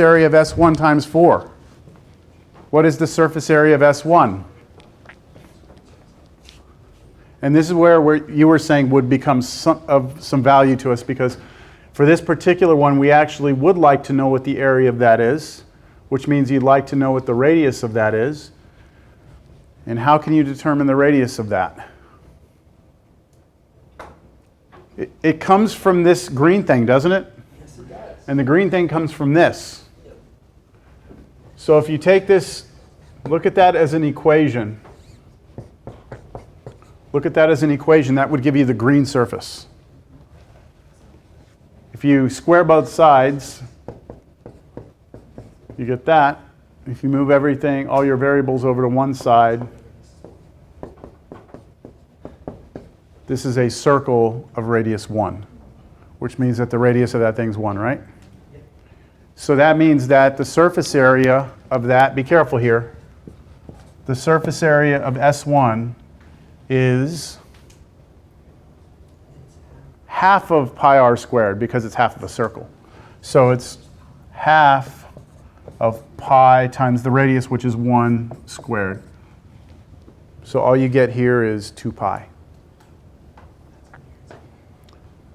area of S1 times 4? What is the surface area of S1? And this is where you were saying would become of some value to us, because for this particular one, we actually would like to know what the area of that is, which means you'd like to know what the radius of that is. And how can you determine the radius of that? It comes from this green thing, doesn't it? Yes, it does. And the green thing comes from this. Yep. So if you take this, look at that as an equation. Look at that as an equation. That would give you the green surface. If you square both sides, you get that. If you move everything, all your variables over to one side, this is a circle of radius 1, which means that the radius of that thing's 1, right? Yep. So that means that the surface area of that, be careful here, the surface area of S1 is half of pi r squared, because it's half of a circle. So it's half of pi times the radius, which is 1 squared. So all you get here is 2 pi.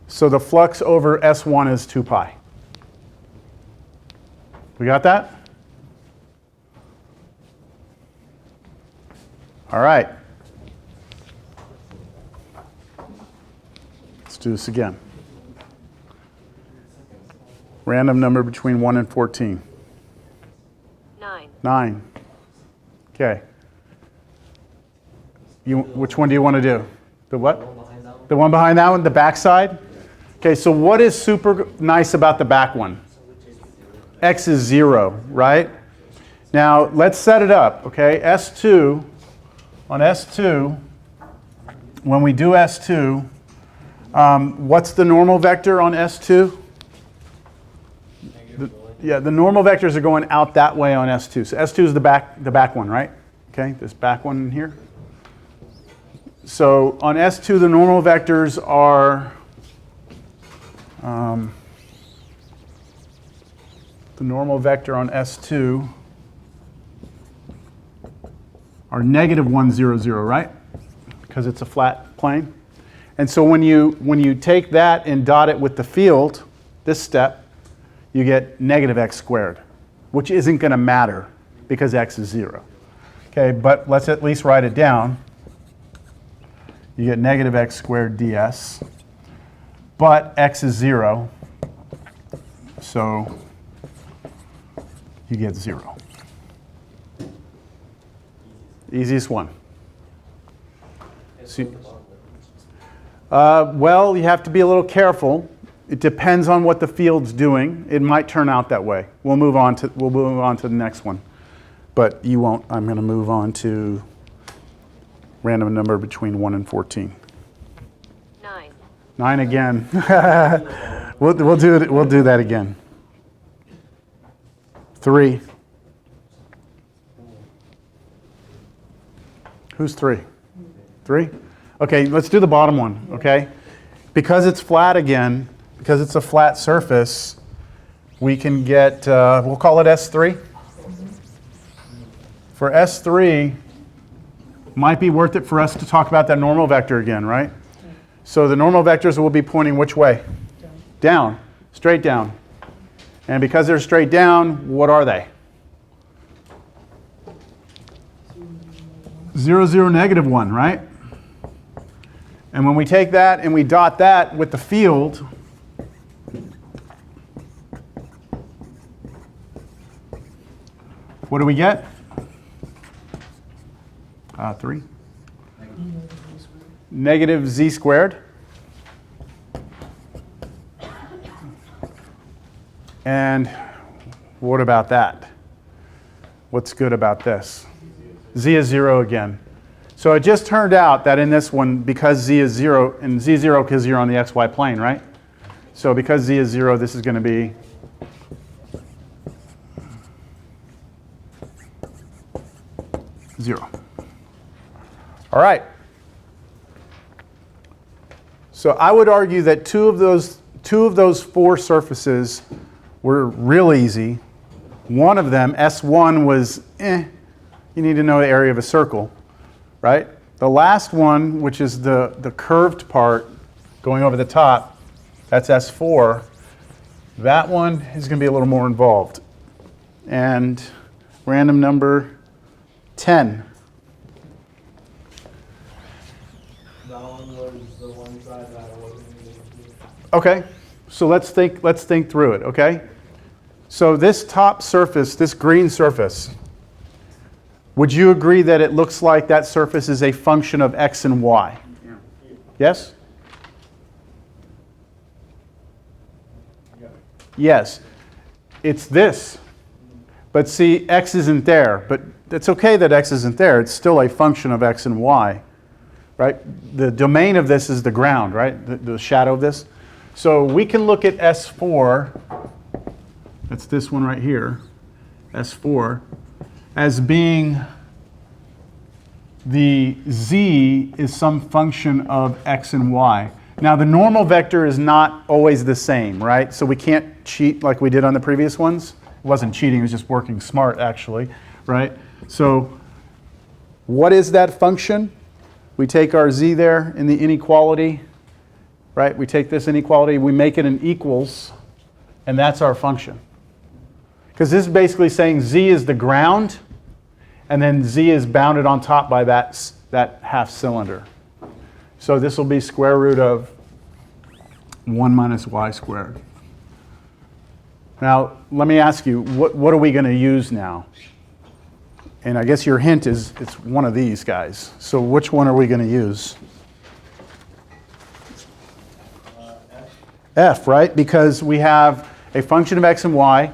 So the flux over S1 is 2 pi. We got that? All right. Let's do this again. Random number between 1 and 14. 9. 9. Okay. Which one do you want to do? The what? The one behind that one, the back side? Okay, so what is super nice about the back one? X is 0, right? Now, let's set it up, okay? S2, on S2, when we do S2, what's the normal vector on S2? The normal vectors are going out that way on S2. So S2 is the back one, right? Okay, this back one in here. So on S2, the normal vectors are the normal vector on S2 are negative 1, 0, 0, right? Because it's a flat plane. And so when you take that and dot it with the field, this step, you get negative x squared, which isn't going to matter because x is 0. Okay, but let's at least write it down. You get negative x squared ds, but x is 0, so you get 0. Easiest one. So, well, you have to be a little careful. It depends on what the field's doing. It might turn out that way. We'll move on to the next one, but you won't. I'm going to move on to random number between 1 and 14. 9. 9 again. we'll do that again. 3. Who's 3? 3? Okay, let's do the bottom one, okay? Because it's flat again, because it's a flat surface, we can get, we'll call it S3. For S3, might be worth it for us to talk about that normal vector again, right? So the normal vectors will be pointing which way? Down, straight down. And because they're straight down, what are they? 0, 0, negative 1, right? And when we take that and we dot that with the field, what do we get? 3. Negative z squared. And what about that? What's good about this? Z is 0 again. So it just turned out that in this one, because z is 0, and z is 0 because you're on the xy plane, right? So because z is 0, this is going to be zero. All right. So I would argue that two of those 4 surfaces were real easy. One of them, S1, was, you need to know the area of a circle, right? The last one, which is the curved part going over the top, that's S4. That one is going to be a little more involved. And random number 10. That one was the one side that I wasn't able to do. Okay, so let's think through it, okay? So this top surface, this green surface, would you agree that it looks like that surface is a function of x and y? Yeah. Yes? Yeah. Yes. It's this. But see, x isn't there. But it's okay that x isn't there. It's still a function of x and y, right? The domain of this is the ground, right? The shadow of this. So we can look at S4, that's this one right here, S4, as being the z is some function of x and y. Now the normal vector is not always the same, right? So we can't cheat like we did on the previous ones. It wasn't cheating, it was just working smart actually, right? So what is that function? We take our z there in the inequality, right? We take this inequality, we make it an equals, and that's our function. Because this is basically saying z is the ground, and then z is bounded on top by that half cylinder. So this will be square root of 1 minus y squared. Now, let me ask you, what are we going to use now? And I guess your hint is it's one of these guys. So which one are we going to use? F, right? Because we have a function of x and y.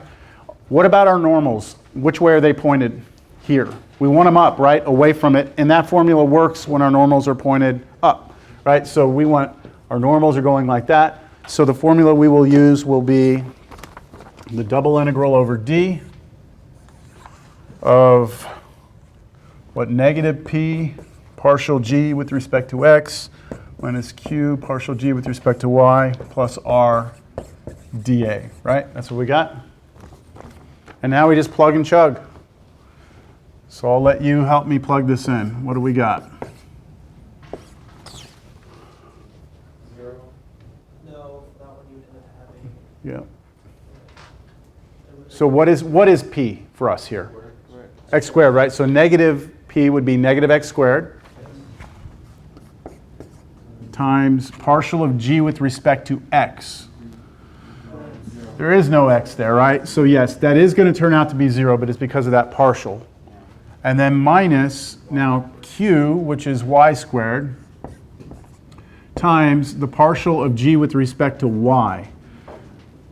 What about our normals? Which way are they pointed? Here. We want them up, right? Away from it. And that formula works when our normals are pointed up, right? So we want, our normals are going like that. So the formula we will use will be the double integral over d of what, negative p partial g with respect to x minus q partial g with respect to y plus r dA, right? That's what we got. And now we just plug and chug. So I'll let you help me plug this in. What do we got? 0. No, that one you ended up having. Yeah. So what is p for us here? X squared, right? So negative p would be negative x squared times partial of g with respect to x. There is no x there, right? So yes, that is going to turn out to be 0, but it's because of that partial. And then minus, now q, which is y squared, times the partial of g with respect to y.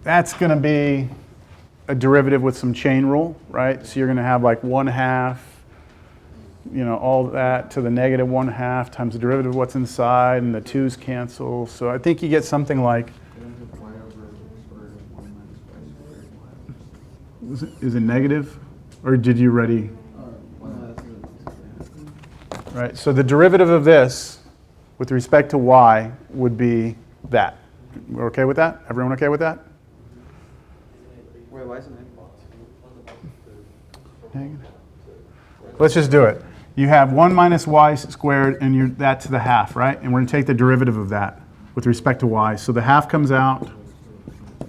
That's going to be a derivative with some chain rule, right? So you're going to have like 1/2, all that to the negative 1/2 times the derivative of what's inside, and the 2's cancel. So I think you get something like, is it negative? Or did you already? Right, so the derivative of this with respect to y would be that. We're okay with that? Everyone okay with that? Wait, why isn't it? Let's just do it. You have 1 minus y squared and that to the half, right? And we're going to take the derivative of that with respect to y. So the half comes out,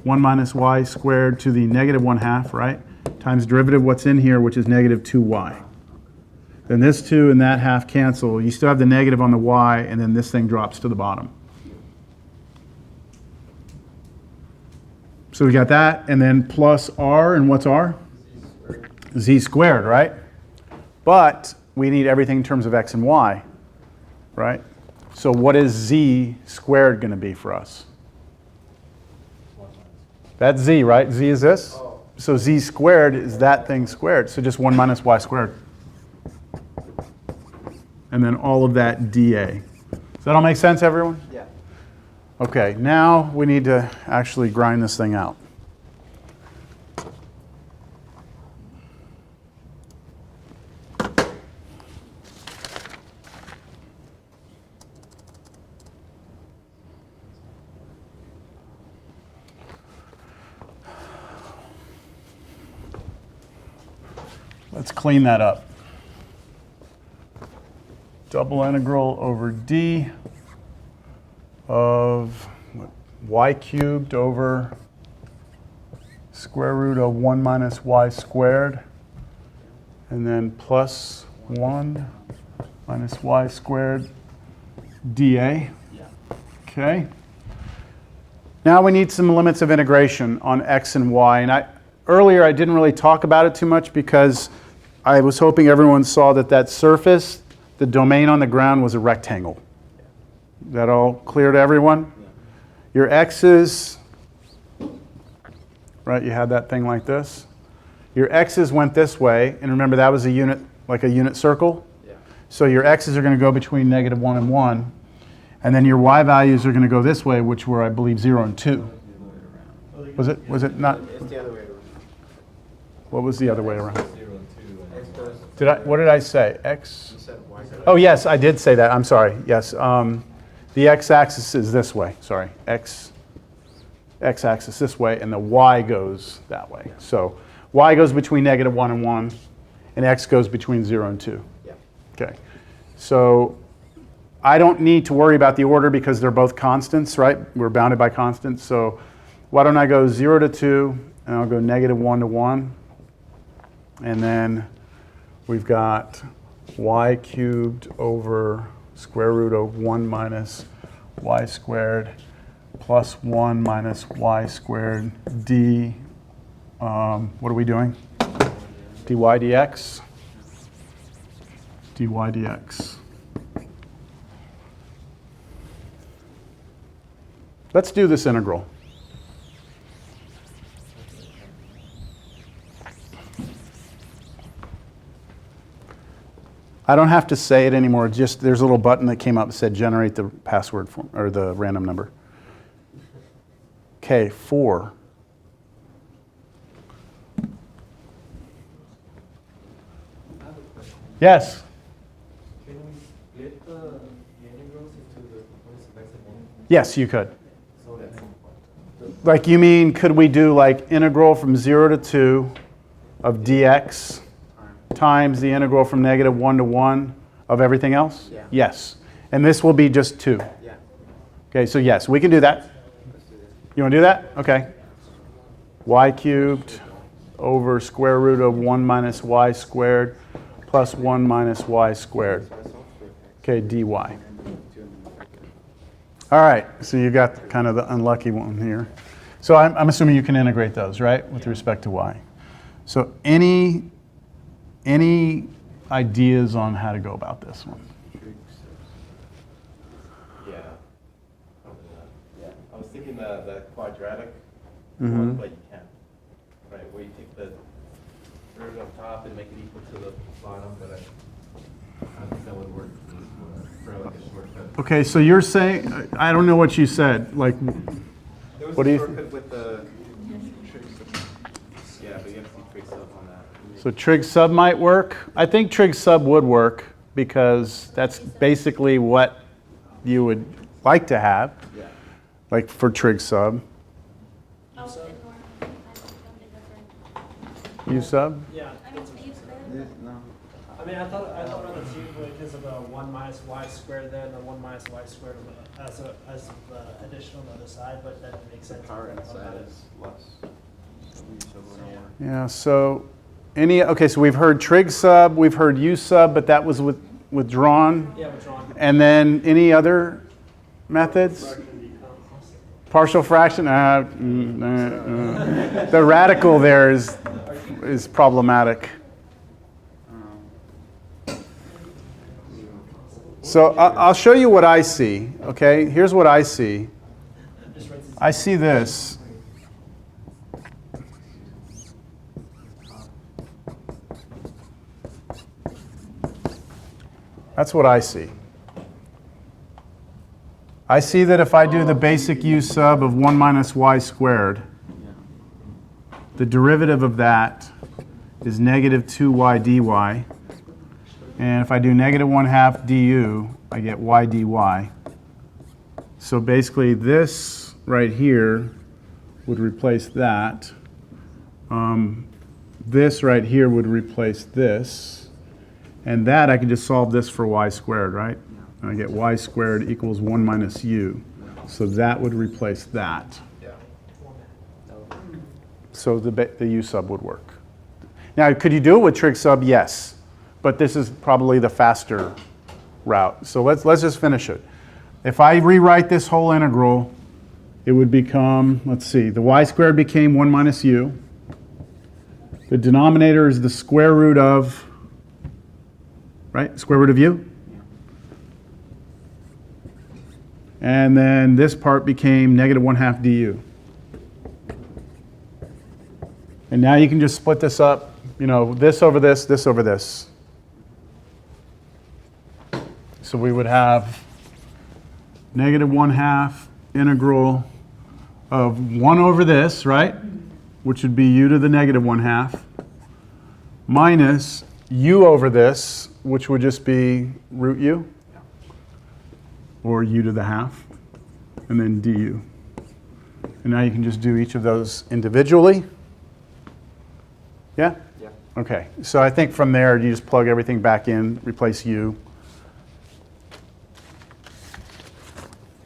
1 minus y squared to the negative 1/2, right? Times derivative of what's in here, which is negative 2y. Then this 2 and that half cancel. You still have the negative on the y, and then this thing drops to the bottom. So we got that, and then plus r, and what's r? Z squared, right? But we need everything in terms of x and y, right? So what is z squared going to be for us? That's z, right? Z is this? So z squared is that thing squared. So just 1 minus y squared. And then all of that dA. Does that all make sense, everyone? Yeah. Okay, now we need to actually grind this thing out. let's clean that up. Double integral over d of y cubed over square root of 1 minus y squared, and then plus 1 minus y squared dA. Okay. Now we need some limits of integration on x and y. And earlier I didn't really talk about it too much because I was hoping everyone saw that surface, the domain on the ground, was a rectangle. Is that all clear to everyone? Your x's, right, you had that thing like this. Your x's went this way, and remember that was a unit, like a unit circle? Yeah. So your x's are going to go between -1 and 1, and then your y values are going to go this way, which were, I believe, 0 and 2. Was it not? It's the other way around. What was the other way around? 0 and 2. What did I say? X? You said y. Oh, yes, I did say that. I'm sorry. Yes. The x-axis is this way. Sorry. X-axis this way, and the y goes that way. So y goes between -1 and 1, and x goes between 0 and 2. Yeah. Okay. So I don't need to worry about the order because they're both constants, right? We're bounded by constants. So why don't I go 0 to 2, and I'll go -1 to 1. And then we've got y cubed over square root of 1 minus y squared plus 1 minus y squared d, what are we doing? dy dx. dy dx. Let's do this integral. I don't have to say it anymore. Just there's a little button that came up that said generate the password form, or the random number. Okay, 4. Yes. Can we split the integrals into the components of x and y? Yes, you could. So that's Like, you mean, could we do like integral from 0 to 2 of dx times the integral from -1 to 1 of everything else? Yeah. Yes. And this will be just 2. yeah. Okay, so yes, we can do that. Let's do this. You want to do that? Okay. Y cubed over square root of 1 minus y squared plus 1 minus y squared. Okay, dy. All right, so you got kind of the unlucky one here. So I'm assuming you can integrate those, right, with respect to y. So any ideas on how to go about this one? Yeah. Yeah. I was thinking the quadratic Mhm. one, but you can't. Right, where you take the root on top and make it equal to the bottom, but I don't think that would work for like a shortcut. Okay, so you're saying, I don't know what you said, like, There was what do a you shortcut with the trig sub. Yeah, but you have to do trig sub on that. so trig sub might work? I think trig sub would work because that's basically what you would like to have, Yeah. like for trig sub. Oh, So- ignore. I don't different. U sub? Yeah. I mean, you said. I mean, I thought on the tube because of the 1 minus y squared there and the 1 minus y squared as the additional on the other side, but that makes sense. Yeah, so okay, so we've heard trig sub, we've heard U sub, but that was withdrawn. Yeah, withdrawn. And then any other methods? Partial fraction? The radical there is problematic. So I'll show you what I see, okay? Here's what I see. I see this. That's what I see. I see that if I do the basic U sub of 1 minus y squared, the derivative of that is negative 2y dy. And if I do negative 1/2 du, I get y dy. So basically this right here would replace that. this right here would replace this. And that, I can just solve this for y squared, right? And I get y squared equals 1 minus u. So that would replace that. So the u sub would work. Now, could you do it with trig sub? Yes. But this is probably the faster route. So let's just finish it. If I rewrite this whole integral, it would become, let's see, the y squared became 1 minus u. The denominator is the square root of, right, square root of u. And then this part became negative 1/2 du. And now you can just split this up, you know, this over this, this over this. So we would have negative 1/2 integral of 1 over this, right? Which would be u to the negative 1/2, minus u over this, which would just be root u, or u to the half, and then du. And now you can just do each of those individually. Yeah? Yeah. Okay, so I think from there you just plug everything back in, replace u.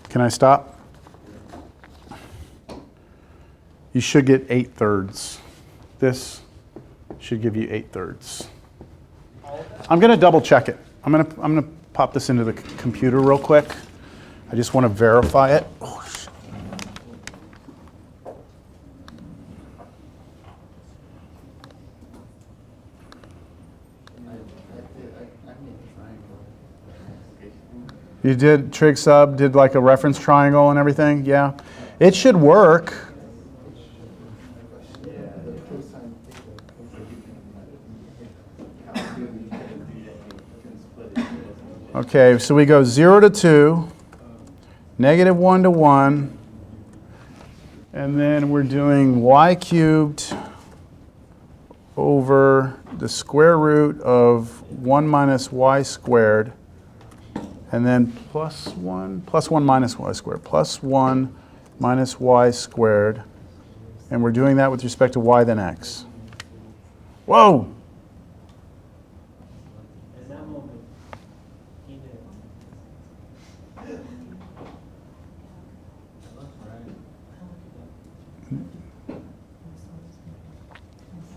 Can I stop? You should get 8/3. This should give you 8/3. I'm going to double check it. I'm going to pop this into the computer real quick. I just want to verify it. Oh, shit. You did trig sub, did like a reference triangle and everything? Yeah. It should work. Okay, so we go 0 to 2, negative 1 to 1, and then we're doing y cubed over the square root of 1 minus y squared, and then plus 1 minus y squared, plus 1 minus y squared, and we're doing that with respect to y then x. Whoa! In that moment, he knew.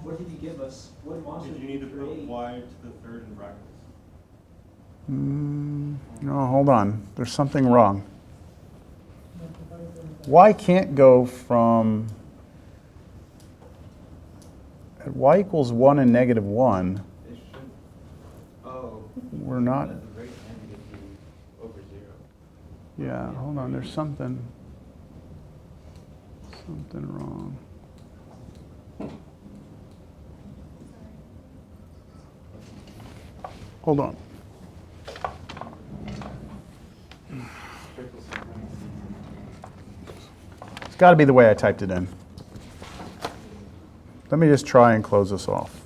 What did he give us? What monster Did you need to put y to the third in brackets? No, hold on. There's something wrong. Y can't go from at y equals 1 and negative 1. It should, oh. We're not. At the very end, it gives you over 0. Yeah, hold on. There's something wrong. Hold on. It's got to be the way I typed it in. Let me just try and close this off.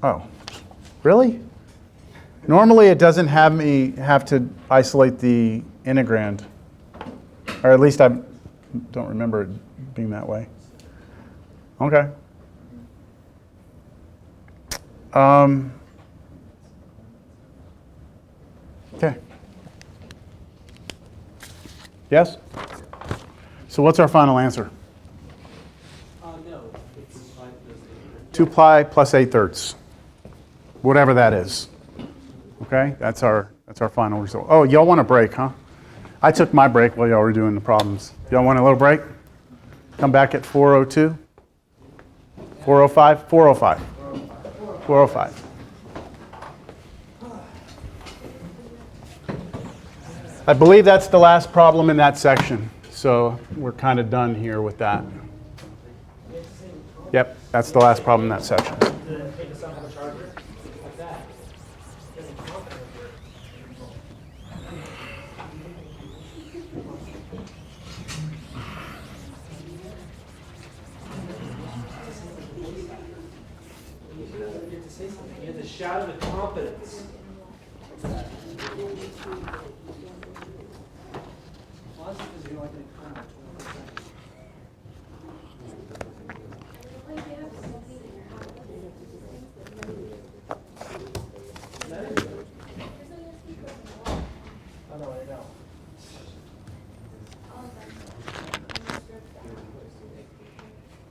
Oh, really? Normally it doesn't have me have to isolate the integrand. Or at least I don't remember it being that way. Okay. Okay. Yes? So what's our final answer? No, it's like this. 2 pi plus 8/3. Whatever that is. Okay? That's our final result. Oh, y'all want a break, huh? I took my break while y'all were doing the problems. Y'all want a little break? Come back at 4:02? 4:05? 4:05. 4:05. I believe that's the last problem in that section. So we're kind of done here with that. Yep, that's the last problem in that section. Did it take us out of the charger? Like that. Doesn't count over. You have to say something. You have to shout it with confidence. Well, that's because you like to comment.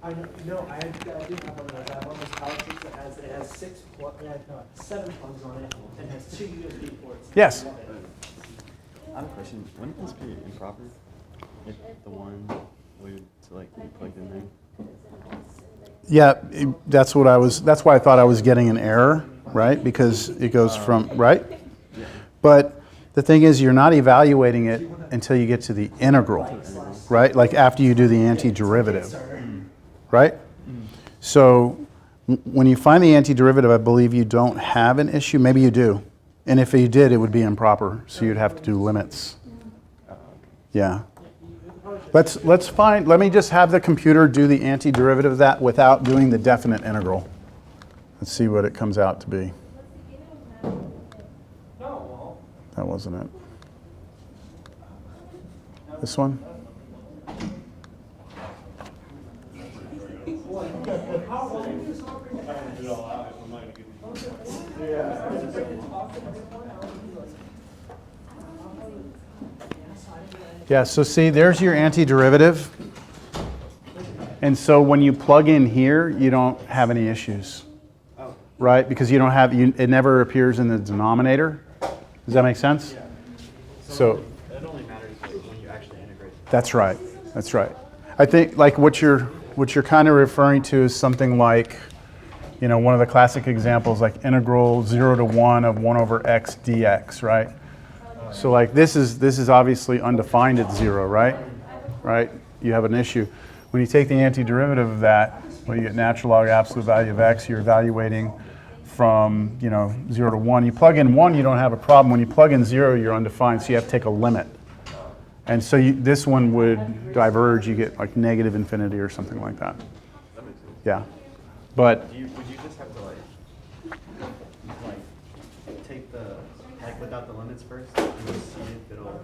I know, no, I do have one of those. I have one of those power strips that has 7 plugs on it and has 2 USB ports. Yes. I have a question. Wouldn't this be improper if the one were to like be plugged in there? Yeah, that's why I thought I was getting an error, right? Because it goes from, right? But the thing is, you're not evaluating it until you get to the integral, right? Like after you do the antiderivative, right? So when you find the antiderivative, I believe you don't have an issue. Maybe you do. And if you did, it would be improper. So you'd have to do limits. Yeah. Let me just have the computer do the antiderivative of that without doing the definite integral. Let's see what it comes out to be. That wasn't it. This one? Yeah, so see, there's your antiderivative. And so when you plug in here, you don't have any issues. Right? Because you don't have, it never appears in the denominator. Does that make sense? Yeah. So it only matters when you actually integrate. that's right. That's right. I think like what you're kind of referring to is something like, you know, one of the classic examples like integral 0 to 1 of 1 over x dx, right? So like this is obviously undefined at 0, right? Right? You have an issue. When you take the antiderivative of that, when you get natural log absolute value of x, you're evaluating from, you know, 0 to 1. You plug in 1, you don't have a problem. When you plug in 0, you're undefined, so you have to take a limit. And so this one would diverge. You get like negative infinity or something like that. That makes sense. Yeah. But Would you just have to like take the without the limits first and just see if it'll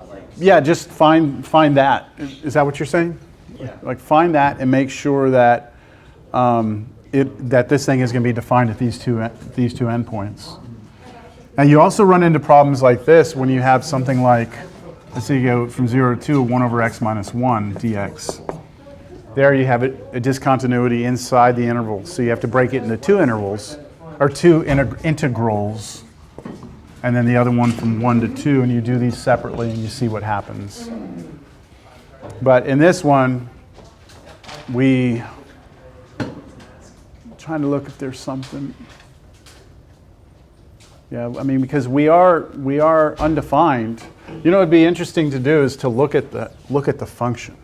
like. yeah, just find that. Is that what you're saying? Yeah. Like find that and make sure that that this thing is going to be defined at these two endpoints. And you also run into problems like this when you have something like, let's say you go from 0 to 2, 1 over x minus 1 dx. There you have a discontinuity inside the interval. So you have to break it into 2 intervals, or 2 integrals, and then the other one from 1 to 2, and you do these separately and you see what happens. But in this one, trying to look if there's something. Yeah, I mean, because we are undefined. You know, what would be interesting to do is to look at the function.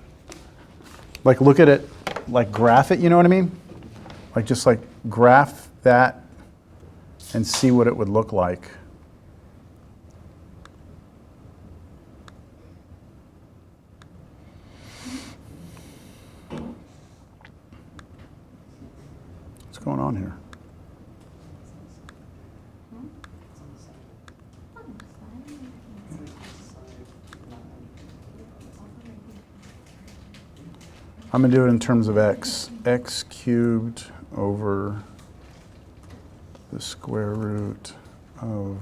Like look at it, like graph it. You know what I mean? Like just like graph that and see what it would look like. What's going on here? I'm going to do it in terms of x. X cubed over the square root of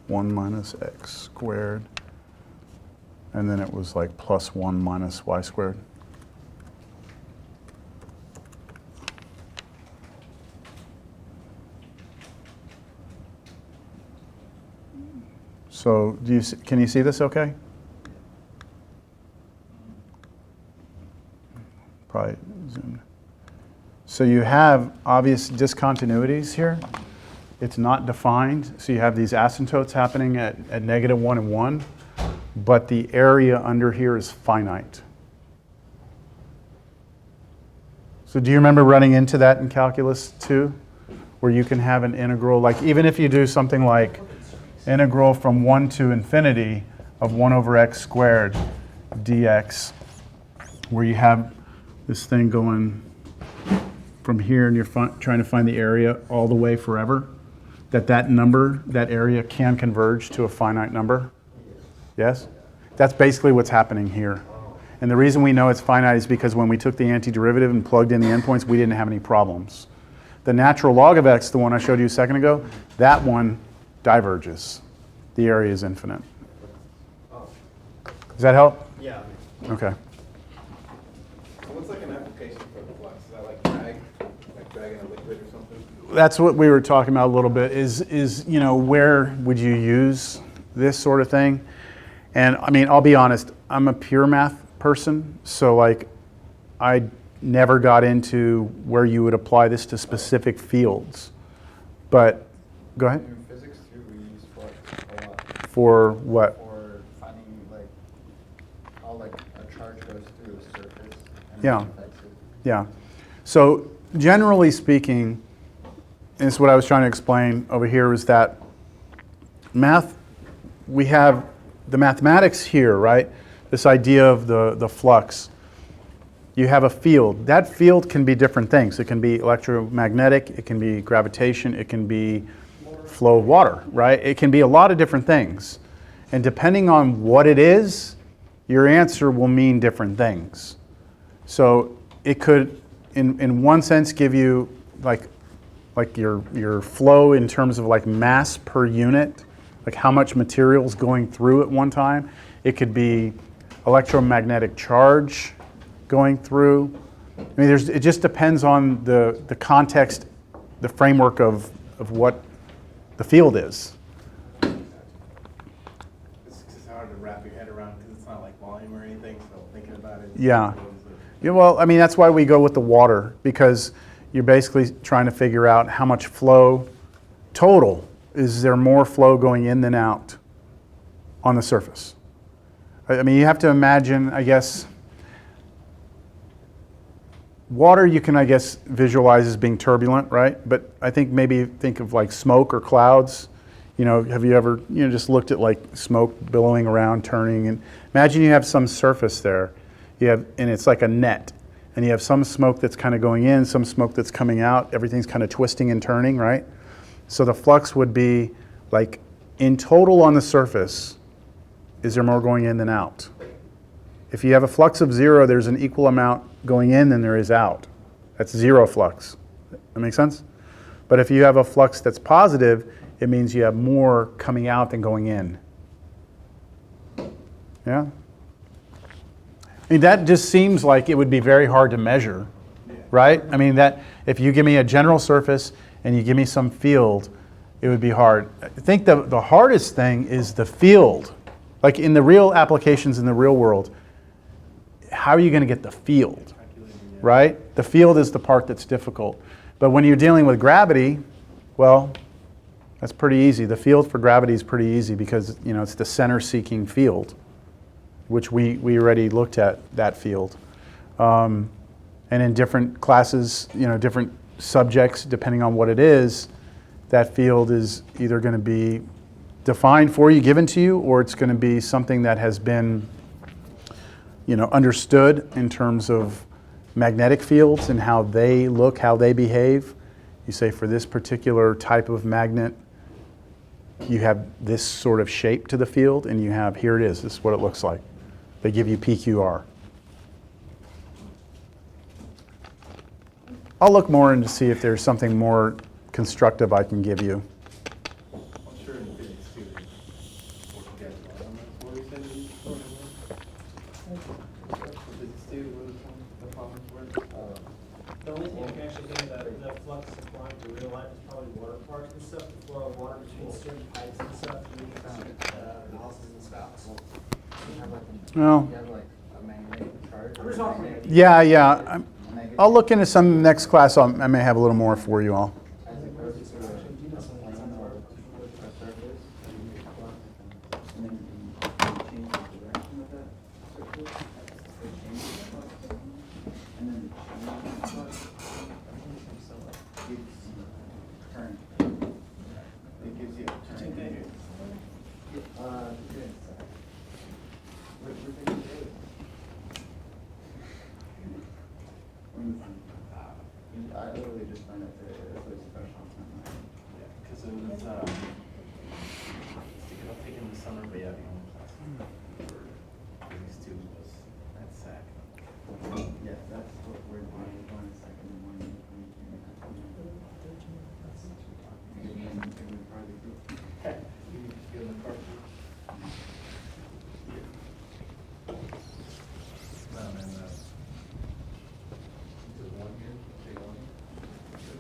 1 minus x squared. And then it was like plus 1 minus y squared. So can you see this okay? Probably zoom. So you have obvious discontinuities here. It's not defined. So you have these asymptotes happening at -1 and 1, but the area under here is finite. So do you remember running into that in calculus too? Where you can have an integral, like even if you do something like integral from 1 to infinity of 1 over x squared dx, where you have this thing going from here and you're trying to find the area all the way forever, that number, that area can converge to a finite number. Yes? That's basically what's happening here. And the reason we know it's finite is because when we took the antiderivative and plugged in the endpoints, we didn't have any problems. The natural log of x, the one I showed you a second ago, that one diverges. The area is infinite. Does that help? Yeah. Okay. So what's like an application for dragging a liquid or something? That's what we were talking about a little bit, is where would you use this sort of thing? And I mean, I'll be honest, I'm a pure math person, so like I never got into where you would apply this to specific fields. But go ahead. In physics too, we use flux a lot For what? for finding like how like a charge goes through a surface and Yeah. affects it. Yeah. So generally speaking, and this is what I was trying to explain over here, was that math, we have the mathematics here, right? This idea of the flux. You have a field. That field can be different things. It can be electromagnetic, it can be gravitation, it can be flow of water, right? It can be a lot of different things. And depending on what it is, your answer will mean different things. So it could, in one sense, give you like your flow in terms of like mass per unit, like how much material is going through at one time. It could be electromagnetic charge going through. I mean, it just depends on the context, the framework of what the field is. It's hard to wrap your head around because it's not like volume or anything, so thinking about it. Yeah. Yeah, well, I mean, that's why we go with the water, because you're basically trying to figure out how much flow total. Is there more flow going in than out on the surface? I mean, you have to imagine, I guess, water you can, I guess, visualize as being turbulent, right? But I think maybe think of like smoke or clouds. Have you ever, just looked at like smoke billowing around, turning, and imagine you have some surface there. And it's like a net. And you have some smoke that's kind of going in, some smoke that's coming out. Everything's kind of twisting and turning, right? So the flux would be like, in total on the surface, is there more going in than out? If you have a flux of 0, there's an equal amount going in than there is out. That's 0 flux. That make sense? But if you have a flux that's positive, it means you have more coming out than going in. Yeah? I mean, that just seems like it would be very hard to measure, right? I mean, that if you give me a general surface and you give me some field, it would be hard. I think the hardest thing is the field. Like in the real applications in the real world, how are you going to get the field, right? The field is the part that's difficult. But when you're dealing with gravity, well, that's pretty easy. The field for gravity is pretty easy because, it's the center-seeking field, which we already looked at that field. And in different classes, different subjects, depending on what it is, that field is either going to be defined for you, given to you, or it's going to be something that has been, understood in terms of magnetic fields and how they look, how they behave. You say for this particular type of magnet, you have this sort of shape to the field, and you have, here it is, this is what it looks like. They give you PQR. I'll look more in to see if there's something more constructive I can give you. I'm sure in physics too. What you said you used physics too, what the problems were? The only thing I can actually think that the flux applying to real life is probably water parts and stuff, the flow of water between certain pipes and stuff, doing analysis and stuff. You have like Well, you have like a magnetic charge. I'm just offering. yeah. I'll look into some next class. I may have a little more for you all. As it goes through a plane or a surface, you get flux, and then you can change the direction of that surface. It changes the flux, and then the change in flux gives current. It gives you a current. I literally just found out today. That's what's special. Yeah, because it was, I'll take it in the summer, but yeah, the only class for physics too was that SAC. Yeah, that's what we're doing. Going second and one. It would probably be. You need to get in the car. No, man, this is 1 year, take 1 year.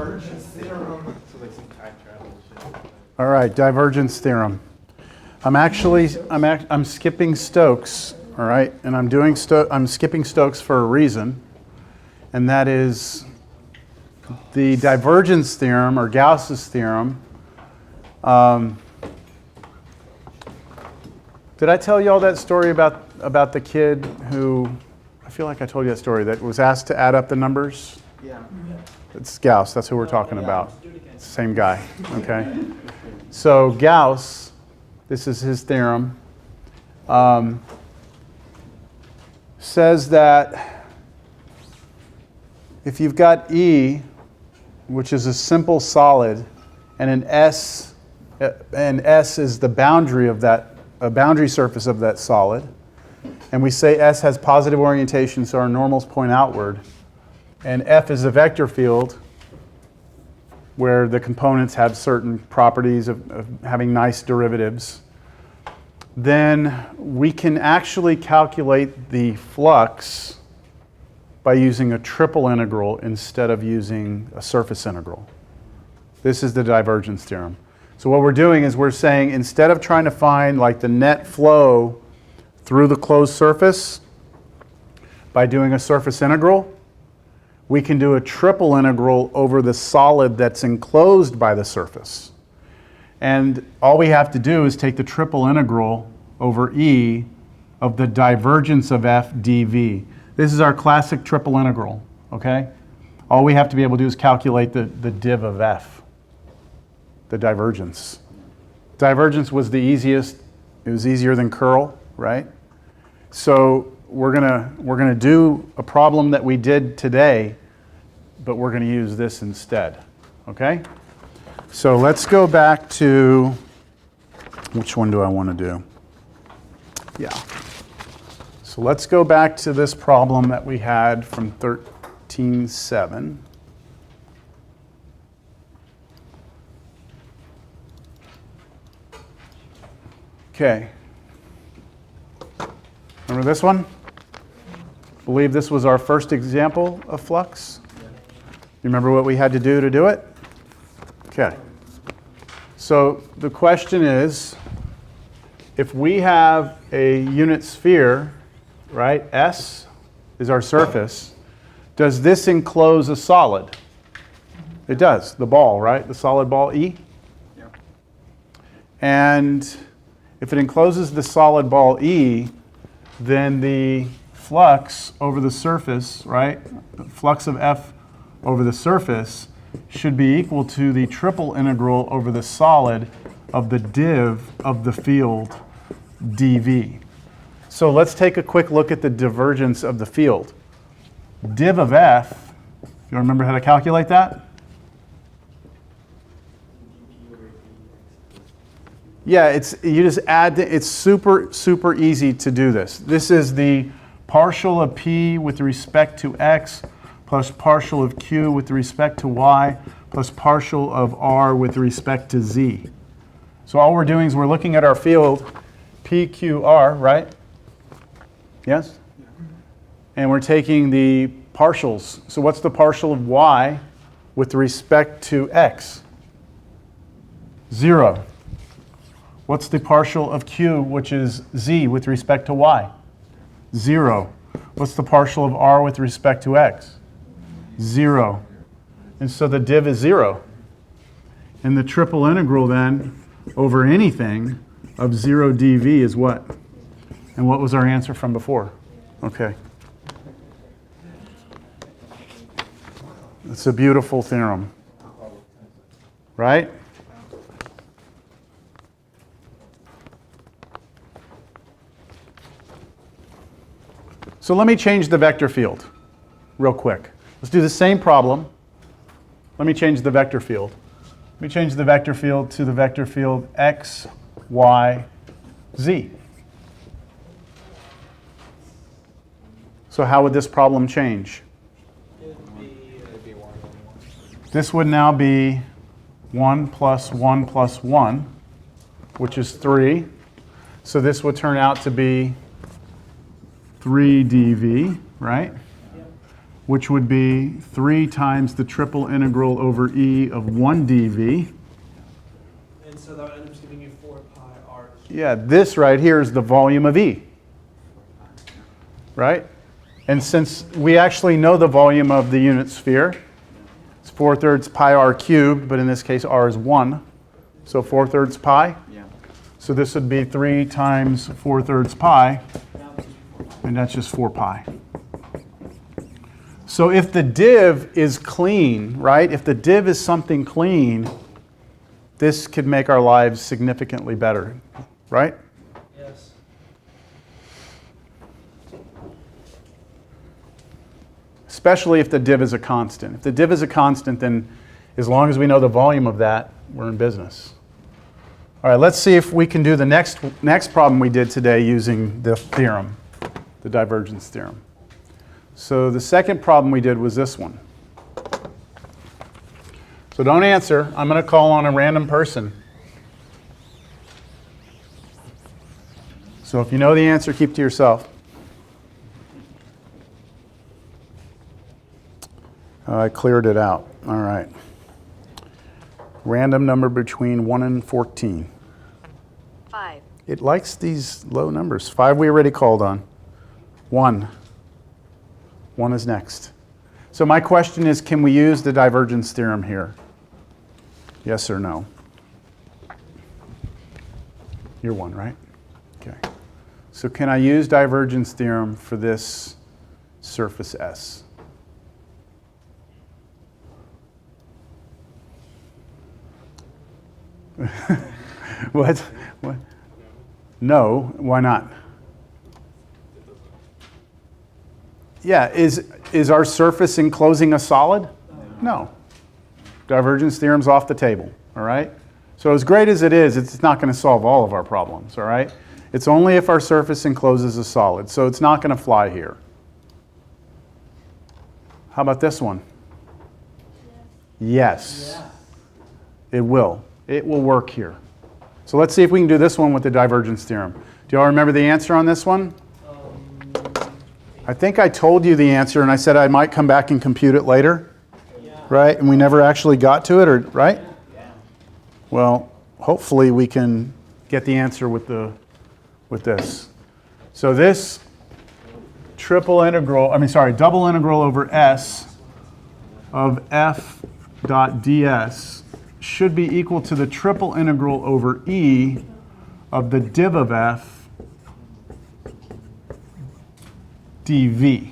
Divergence theorem. So like some time travel shit. All right, divergence theorem. I'm skipping Stokes, all right? And I'm skipping Stokes for a reason, and that is the divergence theorem, or Gauss's theorem. Did I tell you all that story about the kid who, I feel like I told you that story, that was asked to add up the numbers? Yeah. It's Gauss, that's who we're talking about. Same guy, okay? So Gauss, this is his theorem, says that if you've got E, which is a simple solid, and an S is the boundary of that, a boundary surface of that solid, and we say S has positive orientation, so our normals point outward, and F is a vector field where the components have certain properties of having nice derivatives, then we can actually calculate the flux by using a triple integral instead of using a surface integral. This is the divergence theorem. So what we're doing is we're saying instead of trying to find like the net flow through the closed surface by doing a surface integral, we can do a triple integral over the solid that's enclosed by the surface. And all we have to do is take the triple integral over E of the divergence of f dv. This is our classic triple integral, okay? All we have to be able to do is calculate the div of f, the divergence. Divergence was the easiest. It was easier than curl, right? So we're gonna do a problem that we did today, but we're going to use this instead, okay? So let's go back to, which one do I want to do? Yeah. So let's go back to this problem that we had from 13.7. Okay. Remember this one? Believe this was our first example of flux? You remember what we had to do it? Okay. So the question is, if we have a unit sphere, right, S is our surface, does this enclose a solid? It does, the ball, right? The solid ball E? Yeah. And if it encloses the solid ball E, then the flux over the surface, right, the flux of F over the surface should be equal to the triple integral over the solid of the div of the field dv. So let's take a quick look at the divergence of the field. Div of f, you remember how to calculate that? Yeah, you just add, it's super easy to do this. This is the partial of p with respect to x plus partial of q with respect to y, plus partial of r with respect to z. So all we're doing is we're looking at our field, p, q, r, right? Yes? And we're taking the partials. So what's the partial of y with respect to x? 0. What's the partial of q, which is z, with respect to y? 0. What's the partial of r with respect to x? 0. And so the div is 0. And the triple integral then over anything of 0 dv is what? And what was our answer from before? Okay. It's a beautiful theorem, right? So let me change the vector field real quick. Let's do the same problem. Let me change the vector field. Let me change the vector field to the vector field x, y, z. So how would this problem change? This would now be 1 plus 1 plus 1, which is 3. So this would turn out to be 3 dv, right? which would be 3 times the triple integral over e of 1 dv. And so that ends up giving you 4 pi r. Yeah, this right here is the volume of E, right? And since we actually know the volume of the unit sphere, it's 4/3 pi r cubed, but in this case r is 1, so 4/3 pi. Yeah. So this would be 3 times 4/3 pi, and that's just 4 pi. So if the div is clean, right? If the div is something clean, this could make our lives significantly better, right? Yes. Especially if the div is a constant. If the div is a constant, then as long as we know the volume of that, we're in business. All right, let's see if we can do the next problem we did today using the theorem, the divergence theorem. So the second problem we did was this one. So don't answer. I'm going to call on a random person. So if you know the answer, keep to yourself. I cleared it out. All right. Random number between 1 and 14. 5. It likes these low numbers. 5 we already called on. 1. 1 is next. So my question is, can we use the divergence theorem here? Yes or no? You're 1, right? Okay. So can I use divergence theorem for this surface S? What? What? No, why not? Yeah, is our surface enclosing a solid? No. Divergence theorem's off the table, all right? So as great as it is, it's not going to solve all of our problems, all right? It's only if our surface encloses a solid, so it's not going to fly here. How about this one? Yes. It will. It will work here. So let's see if we can do this one with the divergence theorem. Do y'all remember the answer on this one? I think I told you the answer, and I said I might come back and compute it later, right? And we never actually got to it, or right? Well, hopefully we can get the answer with this. So this double integral over S of f dot ds should be equal to the triple integral over E of the div of f dv.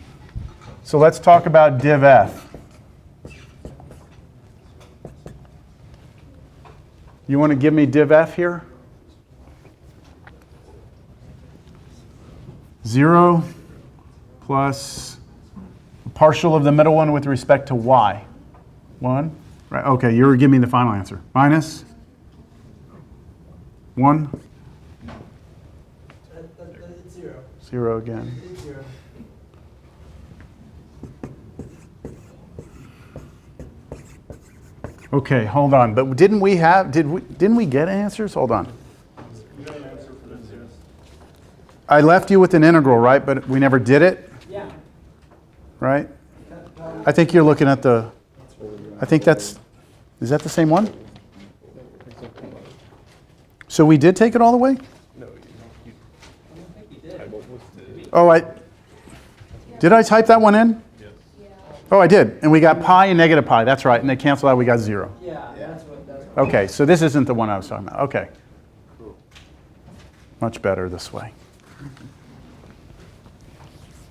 So let's talk about div f. You want to give me div f here? 0 plus the partial of the middle one with respect to y. 1. Right. Okay, you're giving me the final answer. Minus 1. It's 0. 0 again. It's 0. Okay, hold on. But didn't we get answers? Hold on. We got an answer for this, yes. I left you with an integral, right? But we never did it, Yeah. right? I think you're looking at the, I think that's, is that the same one? So we did take it all the way? Oh, did I type that one in? Oh, I did. And we got pi and negative pi. That's right. And they canceled out. We got 0. Yeah, that's what. Okay, so this isn't the one I was talking about. Okay. Much better this way.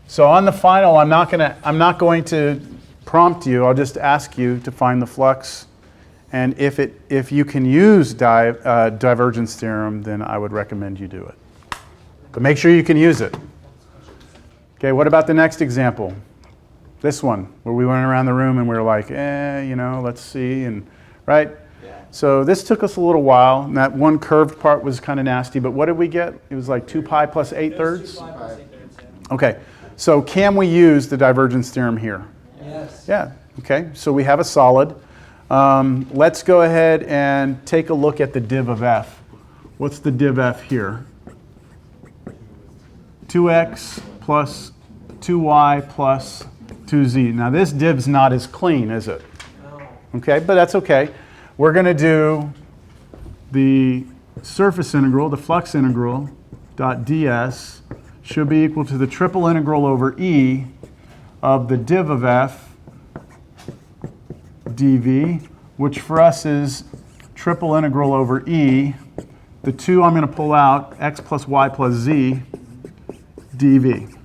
So on the final, I'm not going to prompt you. I'll just ask you to find the flux. And if you can use divergence theorem, then I would recommend you do it. But make sure you can use it. Okay, what about the next example? This one, where we went around the room and we were like, let's see, and right? Yeah. So this took us a little while, and that one curved part was kind of nasty, but what did we get? It was like 2 pi plus 8/3? Okay, so can we use the divergence theorem here? Yes. Yeah, okay, so we have a solid. Let's go ahead and take a look at the div of f. What's the div f here? 2x plus 2y plus 2z. Now this div's not as clean, is it? No. Okay, but that's okay. We're going to do the surface integral, the flux integral, dot ds should be equal to the triple integral over E of the div of f dv, which for us is triple integral over E. The 2 I'm going to pull out, x plus y plus z dv.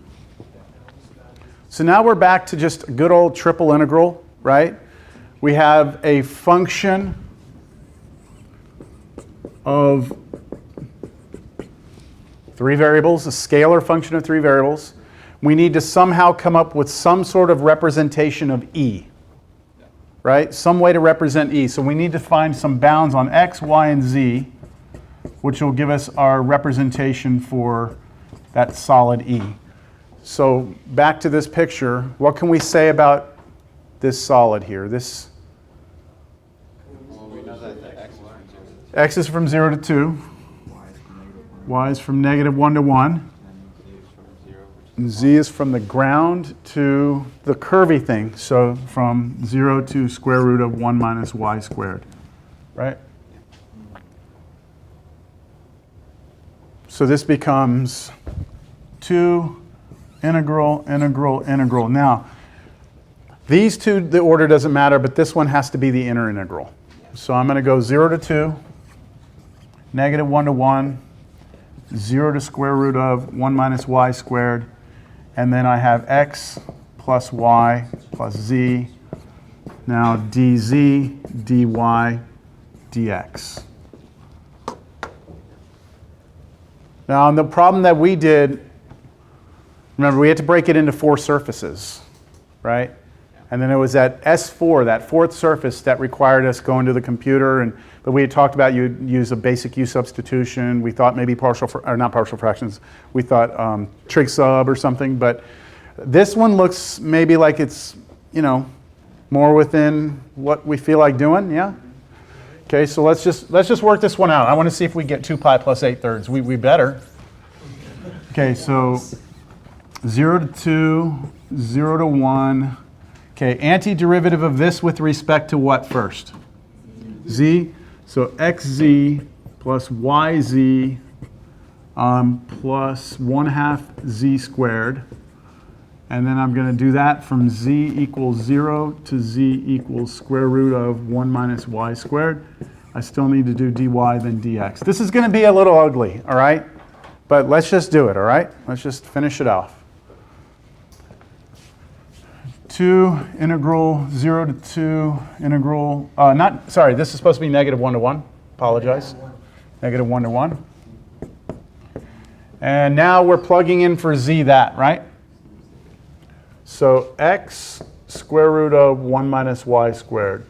So now we're back to just a good old triple integral, right? We have a function of 3 variables, a scalar function of 3 variables. We need to somehow come up with some sort of representation of E, right? Some way to represent E. So we need to find some bounds on x, y, and z, which will give us our representation for that solid E. So back to this picture, what can we say about this solid here? This Well, we know that the x is from 0 to 2, y is from -1 to 1, and z is from the ground to the curvy thing, so from 0 to square root of 1 minus y squared, right? So this becomes 2 integral, integral, integral. Now, these two, the order doesn't matter, but this one has to be the inner integral. So I'm going to go 0 to 2, -1 to 1, 0 to square root of 1 minus y squared, and then I have x plus y plus z. Now dz, dy, dx. Now the problem that we did, remember we had to break it into 4 surfaces, right? And then it was that S4, that 4th surface, that required us going to the computer. But we had talked about you'd use a basic U substitution. We thought maybe not partial fractions. We thought trig sub or something. But this one looks maybe like it's, more within what we feel like doing. Yeah. Okay. So let's just work this one out. I want to see if we get 2 pi plus 8/3. We better. Okay. So 0 to 2, 0 to 1. Okay, antiderivative of this with respect to what first? Z. So xz plus yz plus 1/2 z squared. And then I'm going to do that from z equals 0 to z equals square root of 1 minus y squared. I still need to do dy then dx. This is going to be a little ugly, all right? But let's just do it, all right? Let's just finish it off. 2 integral 0 to 2 integral, this is supposed to be -1 to 1. Apologize. -1 to 1. And now we're plugging in for z that, right? So x square root of 1 minus y squared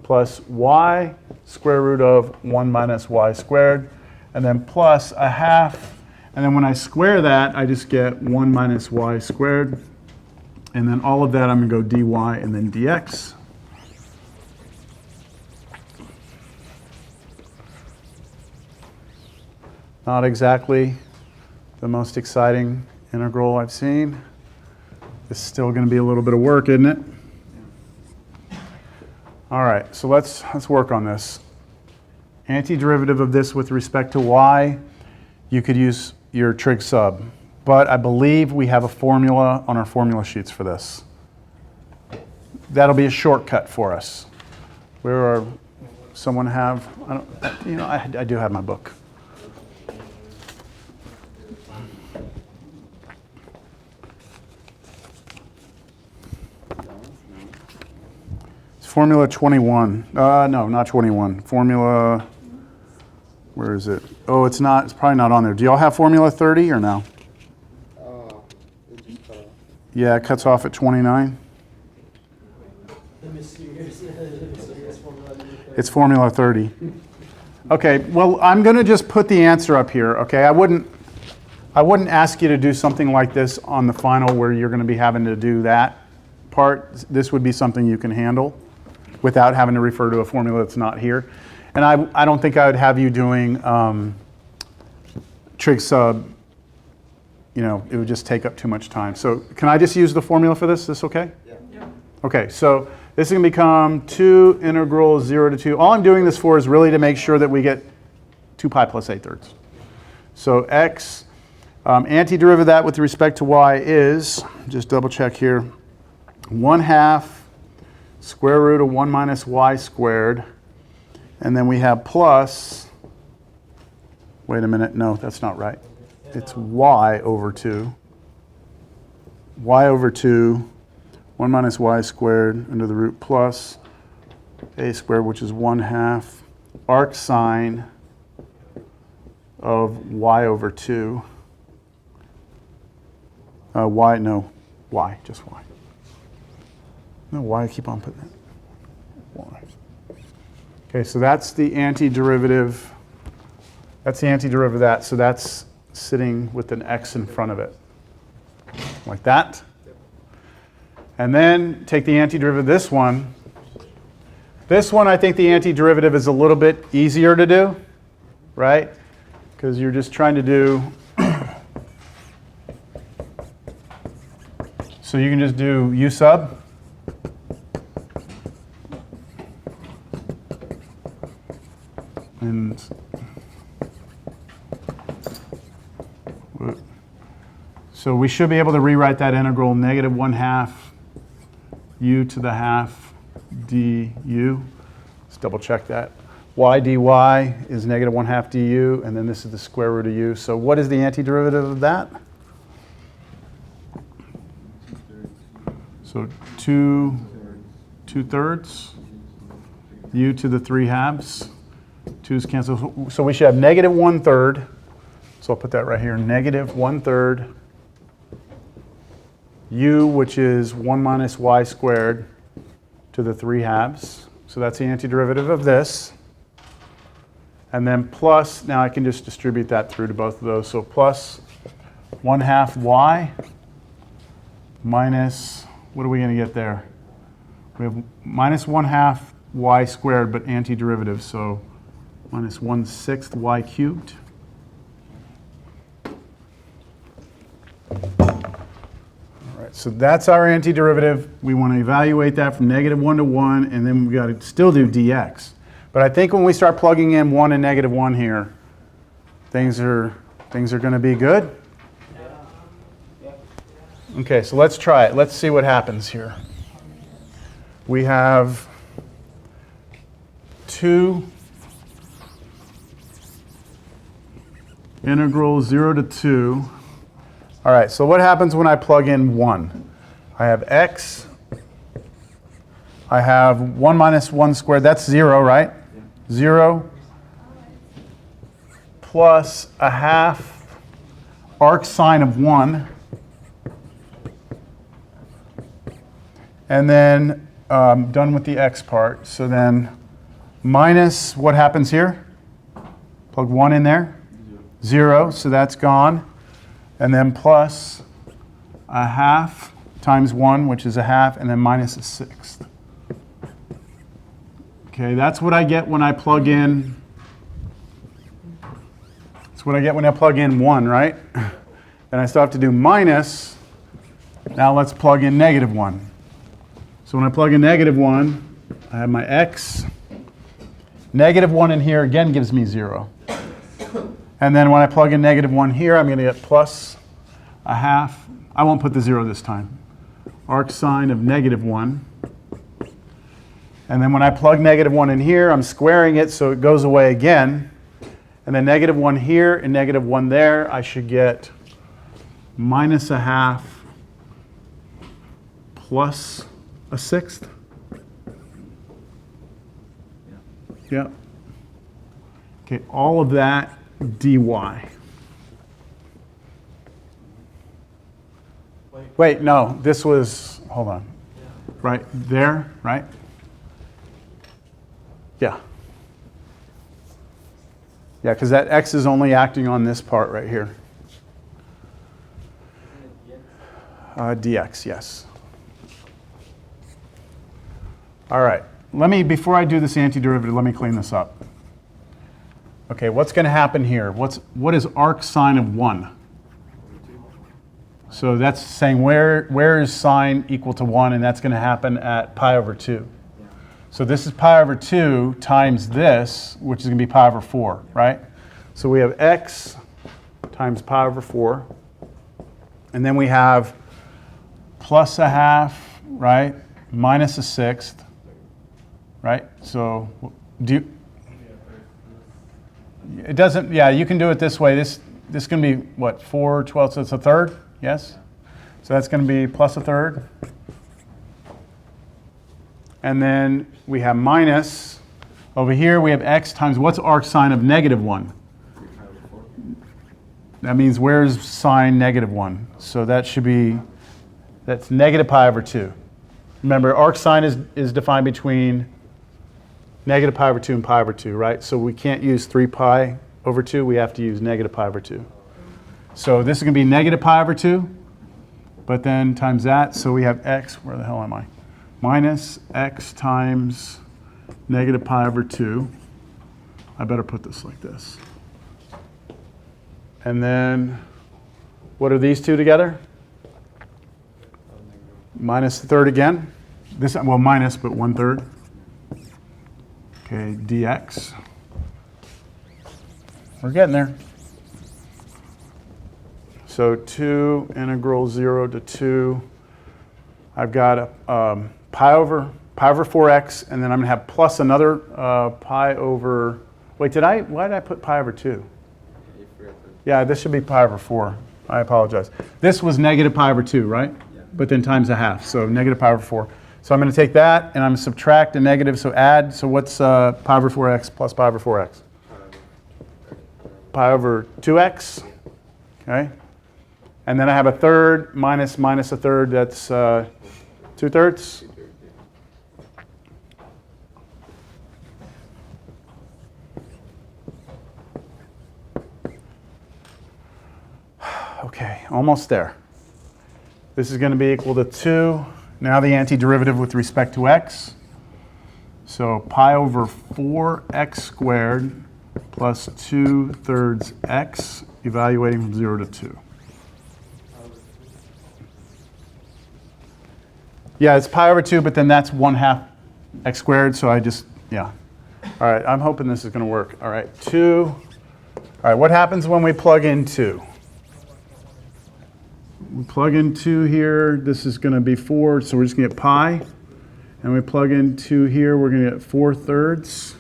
plus y square root of 1 minus y squared, and then plus 1/2. And then when I square that, I just get 1 minus y squared. And then all of that, I'm going to go dy and then dx. Not exactly the most exciting integral I've seen. It's still going to be a little bit of work, isn't it? All right, so let's work on this. Antiderivative of this with respect to y, you could use your trig sub. But I believe we have a formula on our formula sheets for this. That'll be a shortcut for us. Someone have, I do have my book. It's formula 21. No, not 21. Formula, where is it? Oh, it's probably not on there. Do y'all have formula 30 or no? Yeah, it cuts off at 29. It's formula 30. Okay, well, I'm going to just put the answer up here, okay? I wouldn't ask you to do something like this on the final where you're going to be having to do that part. This would be something you can handle without having to refer to a formula that's not here. And I don't think I would have you doing trig sub. It would just take up too much time. So can I just use the formula for this? Is this okay? Yeah. Okay, so this is going to become 2 integral 0 to 2. All I'm doing this for is really to make sure that we get 2 pi plus 8/3. So x, antiderivative of that with respect to y is, just double check here, 1/2 square root of 1 minus y squared. And then we have plus, wait a minute, no, that's not right. It's y over 2. Y over 2, 1 minus y squared under the root plus a squared, which is 1/2 arc sine of y over 2. Y, no, y, just y. No, why I keep on putting that? Y. Okay, so that's the antiderivative. That's the antiderivative of that. So that's sitting with an x in front of it, like that. And then take the antiderivative of this one. This one, I think the antiderivative is a little bit easier to do, right? Because you're just trying to do, so you can just do u sub. And so we should be able to rewrite that integral negative 1/2 u to the half du. Let's double check that. Y dy is negative 1/2 du, and then this is the square root of u. So what is the antiderivative of that? So 2/3 u to the 3/2. 2's cancel. So we should have negative 1/3. So I'll put that right here. Negative 1/3 u, which is 1 minus y squared to the 3/2. So that's the antiderivative of this. And then plus, now I can just distribute that through to both of those. So plus 1/2 y minus, what are we going to get there? We have minus 1/2 y squared, but antiderivative. So minus 1/6 y cubed. All right, so that's our antiderivative. We want to evaluate that from negative 1 to 1, and then we've got to still do dx. But I think when we start plugging in 1 and negative 1 here, things are going to be good. Okay, so let's try it. Let's see what happens here. We have 2 integral 0 to 2. All right, so what happens when I plug in 1? I have x. I have 1 minus 1 squared. That's 0, right? 0 plus 1/2 arc sine of 1. And then done with the x part. So then minus, what happens here? Plug 1 in there. 0, so that's gone. And then plus 1/2 times 1, which is 1/2, and then minus 1/6. Okay, that's what I get when I plug in. That's what I get when I plug in 1, right? Then I still have to do minus. Now let's plug in negative 1. So when I plug in negative 1, I have my x. Negative 1 in here again gives me 0. And then when I plug in negative 1 here, I'm going to get plus 1/2. I won't put the 0 this time. Arc sine of negative 1. And then when I plug negative 1 in here, I'm squaring it so it goes away again. And then negative 1 here and negative 1 there, I should get minus 1/2 plus 1/6. Yeah. Okay, all of that dy. Wait, no, this was, hold on. Right there, right? Yeah. Yeah, because that x is only acting on this part right here. Dx, yes. All right, before I do this antiderivative, let me clean this up. Okay, what's going to happen here? What is arc sine of 1? So that's saying where is sine equal to 1, and that's going to happen at pi over 2. So this is pi over 2 times this, which is going to be pi over 4, right? So we have x times pi over 4. And then we have plus a half, right? Minus a sixth, right? So it doesn't, yeah, you can do it this way. This is going to be, what, 4/12, so it's a third? Yes? So that's going to be plus a third. And then we have minus. Over here we have x times, what's arc sine of -1? That means where's sine -1? So that should be, that's negative pi over 2. Remember, arc sine is defined between negative pi over 2 and pi over 2, right? So we can't use 3 pi over 2. We have to use negative pi over 2. So this is going to be negative pi over 2, but then times that. So we have x, where the hell am I? Minus x times negative pi over 2. I better put this like this. And then, what are these two together? Minus the third again. This, well, minus, but 1/3. Okay, dx. We're getting there. So 2 integral 0 to 2. I've got pi over 4x, and then I'm going to have plus another pi over, wait, why did I put pi over 2? Yeah, this should be pi over 4. I apologize. This was negative pi over 2, right? Yeah. But then times a half, so negative pi over 4. So I'm going to take that, and I'm going to subtract a negative, so add. So what's pi over 4x plus pi over 4x? Pi over 2x, okay? And then I have a third minus a third, that's 2/3. Okay, almost there. This is going to be equal to 2. Now the antiderivative with respect to x. So pi over 4x squared plus 2/3 x, evaluating from 0 to 2. Yeah, it's pi over 2, but then that's 1/2 x squared, so I just, yeah. All right, I'm hoping this is going to work. All right, 2. All right, what happens when we plug in 2? We plug in 2 here. This is going to be 4, so we're just going to get pi. And we plug in 2 here. We're going to get 4/3.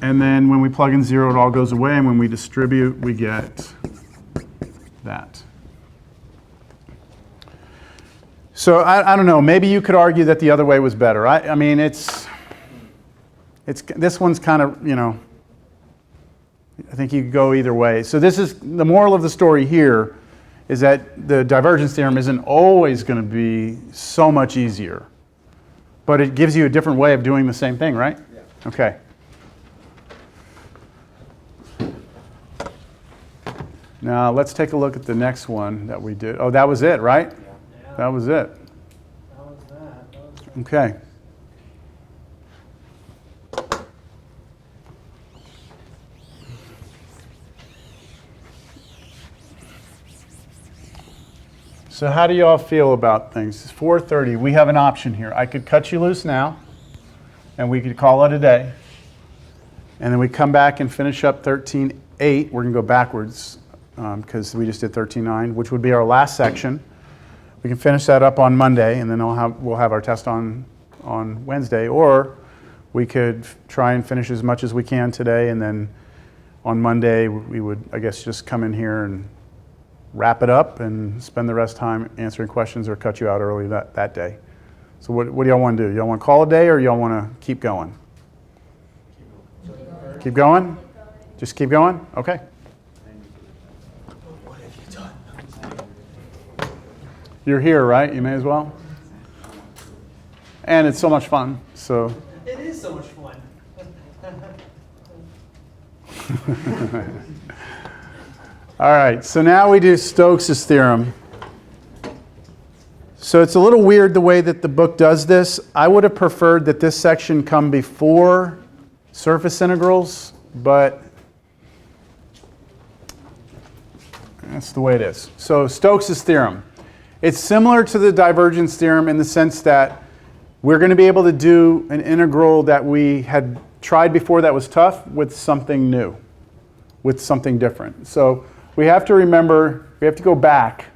And then when we plug in 0, it all goes away. And when we distribute, we get that. So I don't know. Maybe you could argue that the other way was better. I mean, it's this one's kind of, you know, I think you could go either way. So this is the moral of the story here, is that the divergence theorem isn't always going to be so much easier. But it gives you a different way of doing the same thing, right? Yeah. Okay. Now let's take a look at the next one that we did. Oh, that was it, right? Yeah. That was it. That was that. Okay. So how do you all feel about things? It's 4:30. We have an option here. I could cut you loose now, and we could call it a day. And then we come back and finish up 13.8. We're going to go backwards because we just did 13.9, which would be our last section. We can finish that up on Monday, and then we'll have our test on Wednesday. Or we could try and finish as much as we can today, and then on Monday we would, I guess, just come in here and wrap it up and spend the rest of the time answering questions, or cut you out early that day. So what do y'all want to do? Y'all want to call it a day, or y'all want to keep going? Keep going? Just keep going? Okay. What have you done? You're here, right? You may as well. And it's so much fun. So. It is so much fun. All right, so now we do Stokes' theorem. So it's a little weird the way that the book does this. I would have preferred that this section come before surface integrals, but That's the way it is. So Stokes' theorem. It's similar to the divergence theorem in the sense that we're going to be able to do an integral that we had tried before that was tough with something new, with something different. So we have to remember, we have to go back